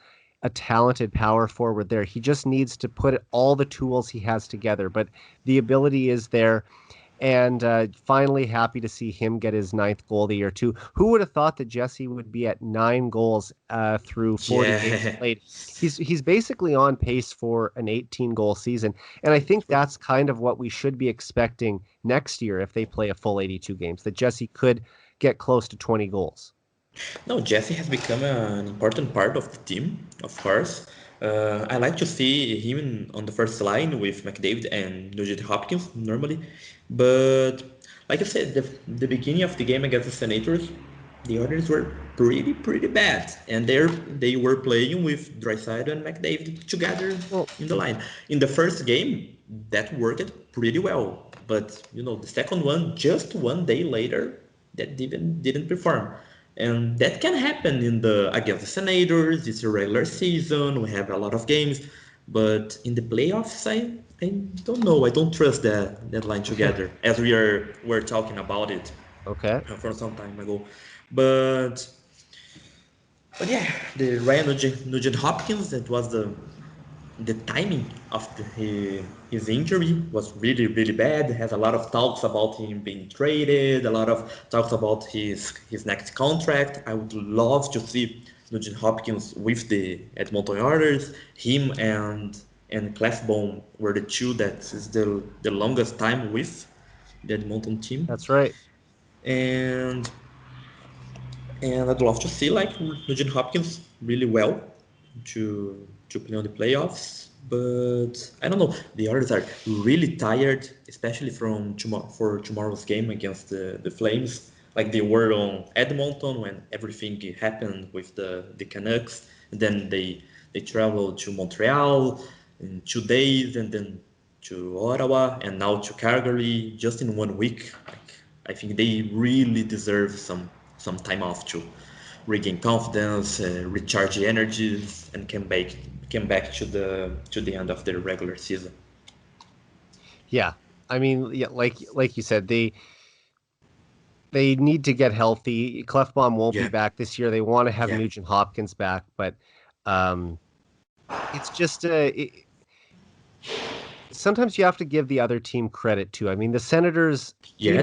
a talented power forward there. He just needs to put all the tools he has together, but the ability is there. And finally, happy to see him get his 9th goal of the year, too. Who would have thought that Jesse would be at 9 goals through 40 games Yeah. played? He's basically on pace for an 18-goal season. And I think that's kind of what we should be expecting next year if they play a full 82 games, that Jesse could get close to 20 goals. No, Jesse has become an important part of the team, of course. I like to see him on the first line with McDavid and Nugent Hopkins normally, but like I said, the beginning of the game against the Senators, the others were pretty bad, and they were playing with Draisaitl and McDavid together Well, in the line. In the first game, that worked pretty well, but the second one, just one day later, that didn't perform. And that can happen against the Senators. It's a regular season. We have a lot of games, but in the playoffs, I don't know. I don't trust that line together, as we're talking about it okay. for some time ago. But but yeah, the Ryan Nugent Hopkins, that was the timing of his injury was really bad. Has a lot of talks about him being traded, a lot of talks about his next contract. I would love to see Nugent Hopkins with the Edmonton Oilers. Him and Clefbaum were the two that is the longest time with the Edmonton team, That's right. and I'd love to see like Nugent Hopkins really well to play on the playoffs. But I don't know. The others are really tired, especially for tomorrow's game against the Flames. like they were on Edmonton when everything happened with the Canucks. And then they traveled to Montreal in 2 days, and then to Ottawa, and now to Calgary just in 1 week. Like, I think they really deserve some time off to regain confidence, recharge the energies, and came back to the end of the regular season. Yeah. I mean, yeah, like you said, they need to get healthy. Clefbaum won't be Yeah, back this year. They want to have yeah, Nugent Hopkins back, but um, it's just sometimes you have to give the other team credit too. I mean, the Senators, yeah.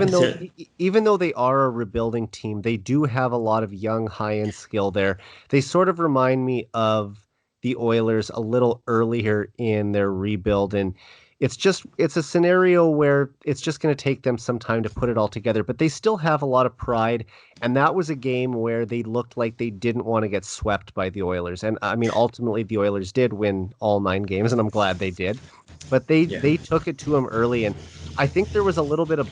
even though they are a rebuilding team, they do have a lot of young high-end skill there. They sort of remind me of the Oilers a little earlier in their rebuild, and it's a scenario where it's just going to take them some time to put it all together, but they still have a lot of pride, and that was a game where they looked like they didn't want to get swept by the Oilers. And I mean, ultimately the Oilers did win all 9 games, and I'm glad they did, but Yeah. they took it to him early, and I think there was a little bit of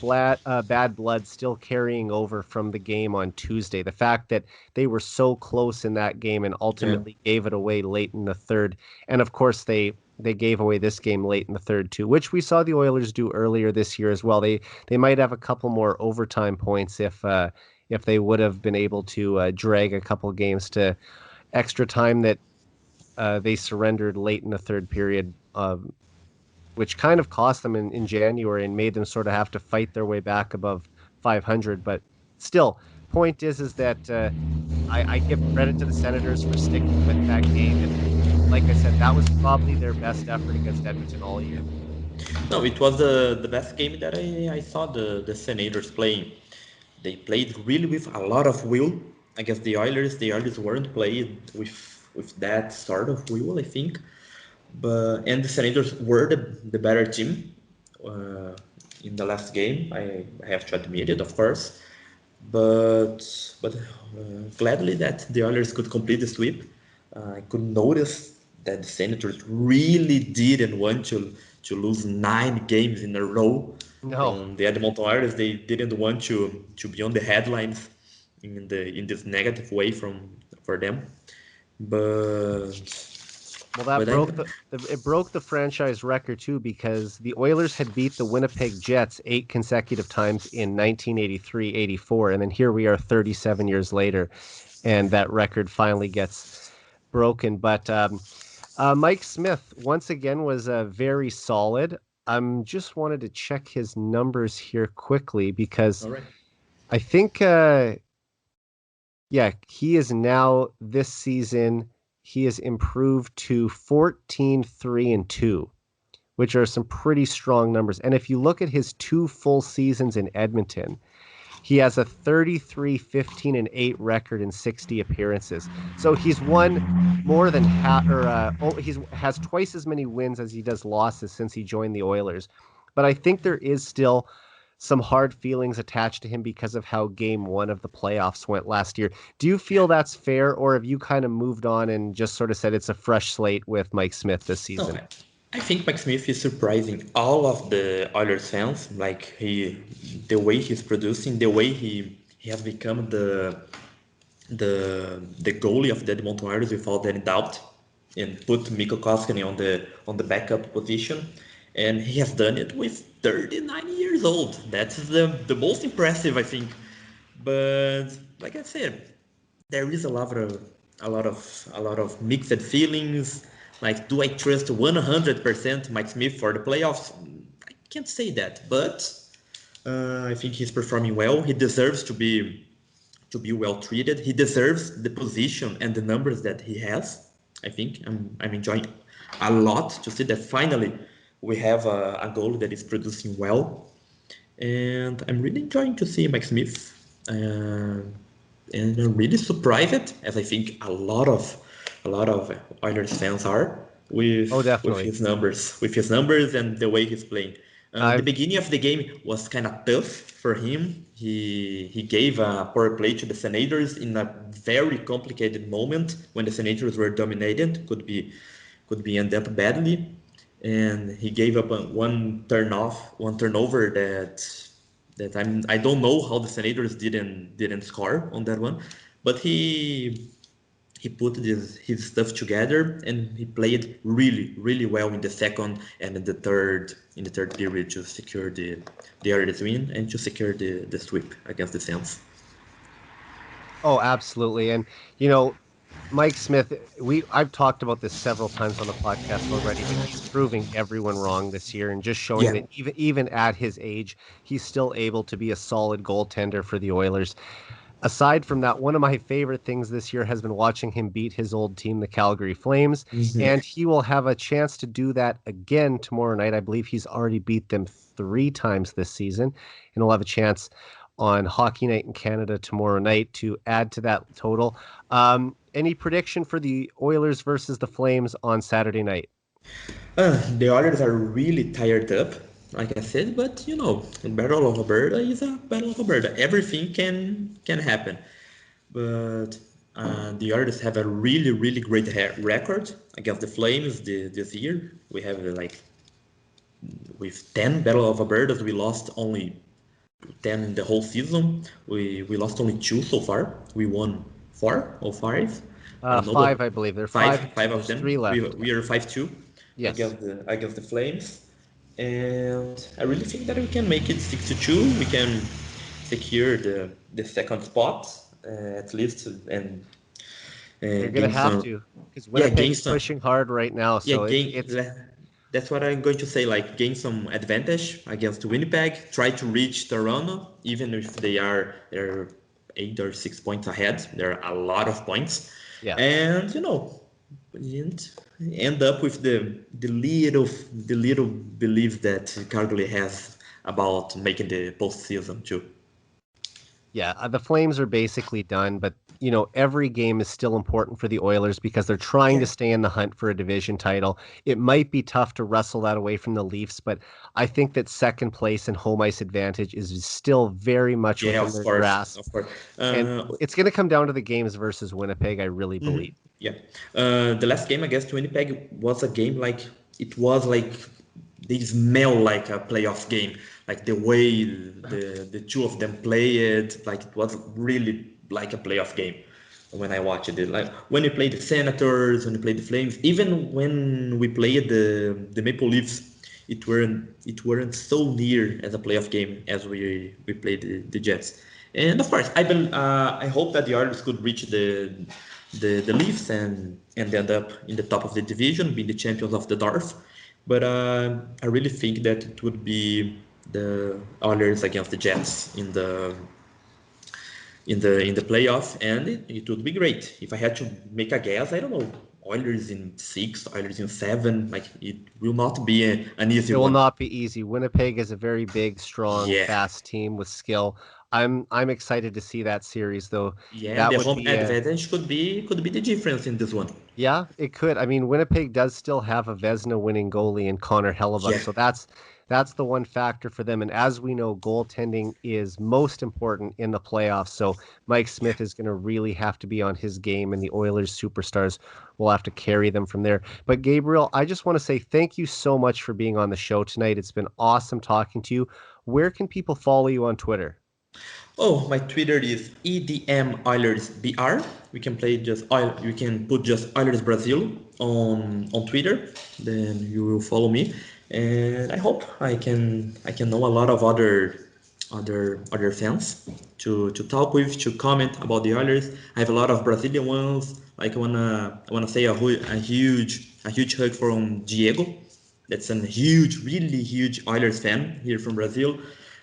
bad blood still carrying over from the game on Tuesday. The fact that they were so close in that game and Yeah. ultimately gave it away late in the third, and of course they gave away this game late in the third too, which we saw the Oilers do earlier this year as well. They might have a couple more overtime points if they would have been able to drag a couple games to extra time that they surrendered late in the third period. Which kind of cost them in January and made them sort of have to fight their way back above 500. But still, point is that I give credit to the Senators for sticking with that game. And like I said, that was probably their best effort against Edmonton all year. No, it was the best game that I saw the Senators playing. They played really with a lot of will against the Oilers. The Oilers weren't playing with that sort of will, I think. And the Senators were the better team uh, in the last game. I have to admit it, of course. But gladly that the Oilers could complete the sweep. I could notice that the Senators really didn't want to lose 9 games in a row No. from the Edmonton Oilers. They didn't want to be on the headlines in this negative way for them. But Well, that but I broke it broke the franchise record too, because the Oilers had beat the Winnipeg Jets 8 consecutive times in 1983, 84, and then here we are 37 years later, and that record finally gets broken. But Mike Smith once again was very solid. I'm just wanted to check his numbers here quickly because all right. I think yeah, he is now this season he has improved to 14-3-2, which are some pretty strong numbers. And if you look at his 2 full seasons in Edmonton, he has a 33-15-8 record in 60 appearances. So he's won more than he's has twice as many wins as he does losses since he joined the Oilers. But I think there is still some hard feelings attached to him because of how game 1 of the playoffs went last year. Do you feel that's fair, or have you kind of moved on and just sort of said it's a fresh slate with Mike Smith this No, season? I think Mike Smith is surprising all of the Oilers fans. Like the way he's producing, the way he has become the goalie of the Edmonton Oilers without any doubt, and put Mikko Koskinen on the backup position, and he has done it with 39 years old. That's the most impressive, I think. But like I said, there is a lot of mixed feelings. Like, do I trust 100% Mike Smith for the playoffs? I can't say that, but I think he's performing well. He deserves to be well treated. He deserves the position and the numbers that he has. I think I'm enjoying a lot to see that finally we have a goal that is producing well, and I'm really enjoying to see Mike Smith. Uh, and I'm really surprised, as I think a lot of Oilers fans are, Oh, with definitely. his numbers and the way he's playing. The I've beginning of the game was kind of tough for him. He gave a power play to the Senators in a very complicated moment when the Senators were dominated. Could be end up badly, and he gave up one turnover that I don't know how the Senators didn't score on that one, but he put his stuff together and he played really well in the second and in the third period to secure the Oilers win and to secure the sweep against the Sens. Oh, absolutely. And Mike Smith, I've talked about this several times on the podcast already, but he's proving everyone wrong this year and just showing Yeah. that even at his age, he's still able to be a solid goaltender for the Oilers. Aside from that, one of my favorite things this year has been watching him beat his old team, the Calgary Flames, and he will have a chance to do that again tomorrow night. I believe he's already beat them 3 times this season, and he'll have a chance on Hockey Night in Canada tomorrow night to add to that total. Any prediction for the Oilers versus the Flames on Saturday night? The Oilers are really tired up, like I said, but the Battle of Alberta is a Battle of Alberta. Everything can happen. But the Oilers have a really great record against the Flames this year. We have with 10 Battle of Albertas, we lost only 10 in the whole season. We lost only 2 so far. We won 4 or 5. I don't know, but 5, I believe. There are five five. five of There's them. 3 We left. we are 5-2 Yes. against the Flames, and I really think that we can make it 6-2. We can secure the second spot at least, and They're going to gain have some. to because Yeah, Winnipeg gain is some. pushing hard right now. Yeah, So it's that's what I'm going to say. Like gain some advantage against Winnipeg. Try to reach Toronto, even if they're 8 or 6 points ahead. There are a lot of points, yeah. and and end up with the little belief that Calgary has about making the postseason too. Yeah, the Flames are basically done, but every game is still important for the Oilers because they're trying to Yeah. stay in the hunt for a division title. It might be tough to wrestle that away from the Leafs, but I think that second place and home ice advantage is still very much Yeah, within of their course, grasp. of course. And it's going to come down to the games versus Winnipeg, I really believe. Yeah. The last game against Winnipeg was a game like it was like they smell like a playoff game. Like the way the two of them played, like it was really like a playoff game when I watched it. Like when we played the Senators, when we played the Flames, even when we played the Maple Leafs, it weren't so near as a playoff game as we played the Jets. And of course, I hope that the Oilers could reach the Leafs and end up in the top of the division, being the champions of the North. But I really think that it would be the Oilers against the Jets in the playoff, and it would be great. If I had to make a guess, I don't know, Oilers in 6, Oilers in 7. Like it will not be an easy It will one. not be easy. Winnipeg is a very big, strong, Yeah, fast team with skill. I'm excited to see that series though. yeah. That The would home be a advantage could be the difference in this one. Yeah, it could. I mean, Winnipeg does still have a Vezina winning goalie in Connor Hellebuck, Yeah, so that's the one factor for them. And as we know, goaltending is most important in the playoffs. So Mike yeah. Smith is going to really have to be on his game, and the Oilers superstars will have to carry them from there. But Gabriel, I just want to say thank you so much for being on the show tonight. It's been awesome talking to you. Where can people follow you on Twitter? Oh, my Twitter is EDM Oilers BR. We can play just oil. You can put just Oilers Brazil on Twitter. Then you will follow me, and I hope I can know a lot of other fans to talk with, to comment about the Oilers. I have a lot of Brazilian ones. Like I wanna say a huge hug from Diego. That's a huge, really huge Oilers fan here from Brazil.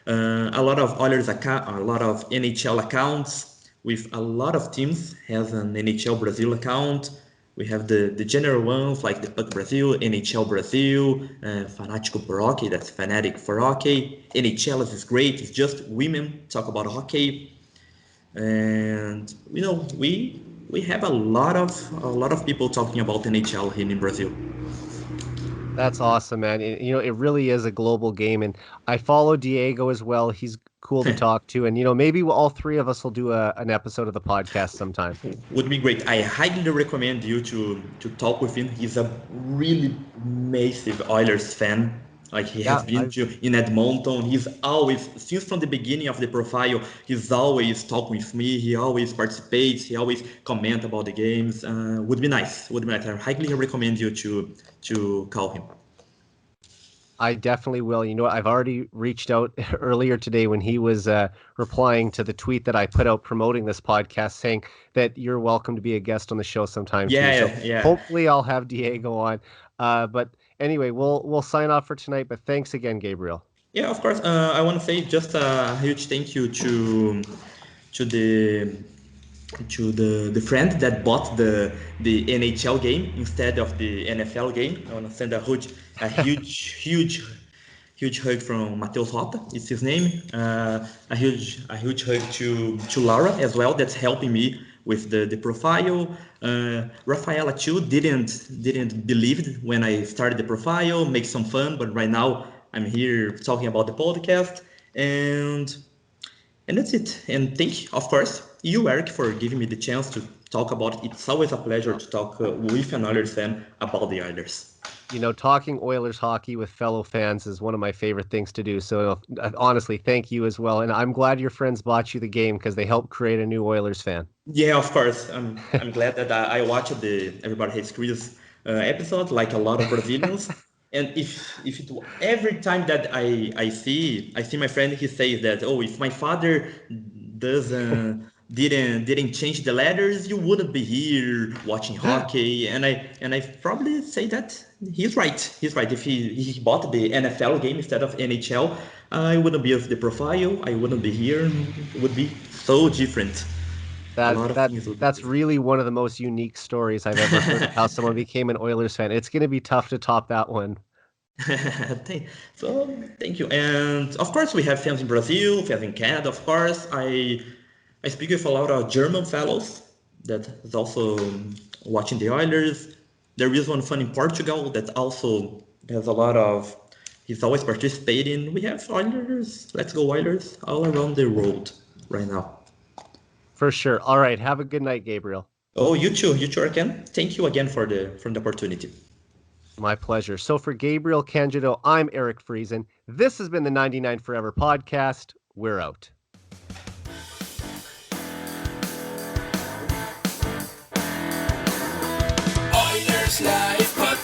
A lot of a lot of NHL accounts with a lot of teams has an NHL Brazil account. We have the general ones like the Puck Brazil, NHL Brazil, Fanático por Hockey, that's Fanatic for Hockey. NHL is great, it's just women talk about hockey, and we have a lot of people talking about NHL here in Brazil. That's awesome, man. It really is a global game, and I follow Diego as well. He's cool to talk to, and maybe all 3 of us will do an episode of the podcast sometime. Would be great. I highly recommend you to talk with him. He's a really massive Oilers fan, Like he Yeah, has been to in Edmonton. He's always, since from the beginning of the profile, he's always talking with me. He always participates. He always comment about the games. Would be nice. Would be nice. I highly recommend you to call him. I definitely will. You know what? I've already reached out earlier today when he was replying to the tweet that I put out promoting this podcast, saying that you're welcome to be a guest on the show sometime too. So Yeah. hopefully I'll have Diego on. But anyway, we'll sign off for tonight. But thanks again, Gabriel. Yeah, of course. I want to say just a huge thank you to the the friend that bought the NHL game instead of the NFL game. I want to send a huge hug from Matheus Rota. It's his name. A huge hug to Laura as well. That's helping me with the profile. Rafaela too didn't believe it when I started the profile. Make some fun, but right now I'm here talking about the podcast and that's it. And thank, of course, you, Eric, for giving me the chance to talk about it. It's always a pleasure to talk with an Oilers fan about the Oilers. You know, talking Oilers hockey with fellow fans is one of my favorite things to do. So honestly, thank you as well. And I'm glad your friends bought you the game because they helped create a new Oilers fan. Yeah, of course. I'm glad that I watched the Everybody Hates Chris episode, like a lot of Brazilians. And if it every time that I see my friend, he says that, oh, if my father doesn't didn't change the letters, you wouldn't be here watching hockey. And I probably say that he's right. He's right. If he bought the NFL game instead of NHL, I wouldn't be of the profile. I wouldn't be here. It would be so different. A lot of things would be That's different. really one of the most unique stories I've ever heard of how someone became an Oilers fan. It's going to be tough to top that one. So thank you. And of course we have fans in Brazil, fans in Canada, of course. I speak with a lot of German fellows that is also watching the Oilers. There is one fan in Portugal that also has a lot of he's always participating. We have Oilers, let's go Oilers all around the world right now. For sure. All right. Have a good night, Gabriel. Oh, you too again. Thank you again for the opportunity. My pleasure. So for Gabriel Candido, I'm Eric Friesen. This has been the 99 Forever podcast. We're out. Oilers Live Podcast.